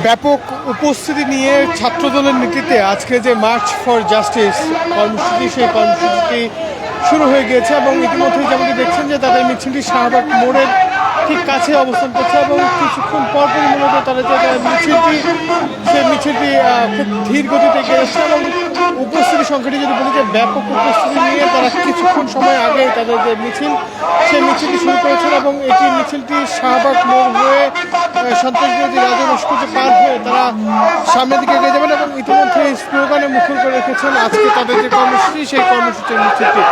ব্যাপক উপস্থিতি নিয়ে ছাত্রদলের নীতিতে আজকে যে মার্চ ফর জাস্টিস কর্মসূচি, সেই কর্মসূচিটি শুরু হয়ে গিয়েছে এবং ইতিমধ্যেই যেমনটি দেখছেন যে তাদের মিছিলটি শাহবাগ মোড়ের ঠিক কাছে অবস্থান করছে এবং কিছুক্ষণ পরপরই মূলত তারা যে মিছিলটি সেই মিছিলটি খুব ধীর গতিতে এগিয়ে যাচ্ছে এবং উপস্থিতি সংখ্যাটি যদি বলি যে ব্যাপক উপস্থিতি নিয়ে তারা কিছুক্ষণ সময় আগে তাদের যে মিছিল সেই মিছিলটি শুরু করেছেন এবং এটি মিছিলটি শাহবাগ মোড় হয়ে সন্ত্রাসবিরোধী রাজু ভাস্কর্য পার হয়ে তারা সামনের দিকে এগিয়ে যাবেন এবং ইতিমধ্যে স্লোগানে মুখর করে রেখেছেন আজকে তাদের যে কর্মসূচি সেই কর্মসূচির মিছিলটি।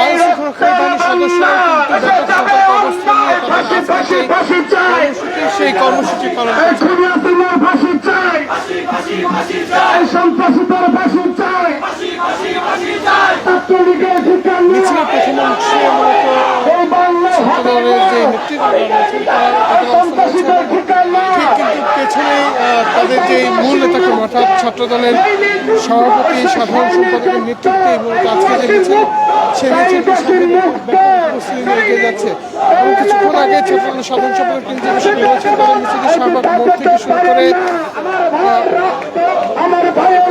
আইন শৃঙ্খলা বাহিনীর সদস্যরা কিন্তু ব্যাপক সতর্ক অবস্থান নিয়ে তাদের সেই কর্মসূচি পালন করছে। মিছিলের প্রথম অংশে ছাত্রদলের যে নেতৃত্ব রয়েছেন তারা ঠিক কিন্তু পেছনেই তাদের যে মূল নেতাকে অর্থাৎ ছাত্রদলের সভাপতি সাধারণ সম্পাদকের নেতৃত্বে মূলত আজকে যে মিছিল সেই মিছিলটি উপস্থিতি নিয়ে এগিয়ে যাচ্ছে এবং কিছুক্ষণ আগে ছাত্রদলের সাধারণ সম্পাদক তিনি যে বিষয়টি বলেছেন তাদের মিছিলটি শাহবাগ মোড় থেকে শুরু করে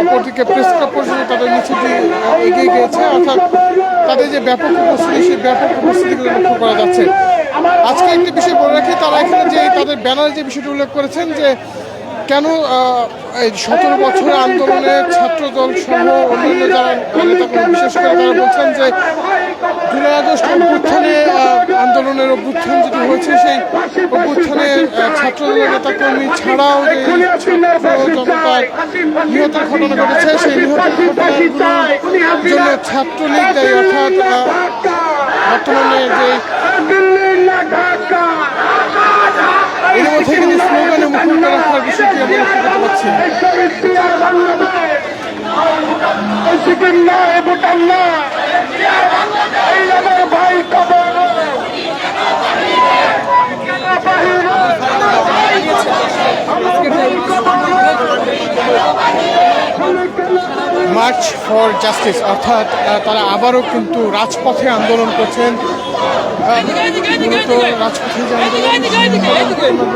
অপরদিকে প্রেস ক্লাব পর্যন্ত তাদের মিছিলটি এগিয়ে গিয়েছে অর্থাৎ তাদের যে ব্যাপক উপস্থিতি সেই ব্যাপক উপস্থিতিগুলো লক্ষ্য করা যাচ্ছে। আজকে একটি বিষয় বলে রাখি, তারা এখানে যে তাদের ব্যানারে যে বিষয়টি উল্লেখ করেছেন যে কেন এই 17 বছরের আন্দোলনে ছাত্রদল সহ অন্যান্য যারা নেতাকর্মী বিশেষ করে তারা বলছেন যে জুলাই আগস্ট অভ্যুত্থানে আন্দোলনের অভ্যুত্থান যেটি হয়েছে সেই অভ্যুত্থানে ছাত্রদলের নেতাকর্মী ছাড়াও যে ছাত্র জনতার নিহতের ঘটনা ঘটেছে সেই নিহতের ঘটনাগুলোর জন্য ছাত্রলীগ দায়ী অর্থাৎ বর্তমানে যে এর মধ্যে কিন্তু স্লোগানে মুখর করে রাখার বিষয়টি আমরা লক্ষ্য করতে পারছি। মার্চ ফর জাস্টিস অর্থাৎ তারা আবারও কিন্তু রাজপথে আন্দোলন করছেন। মূলত রাজপথে যে আন্দোলন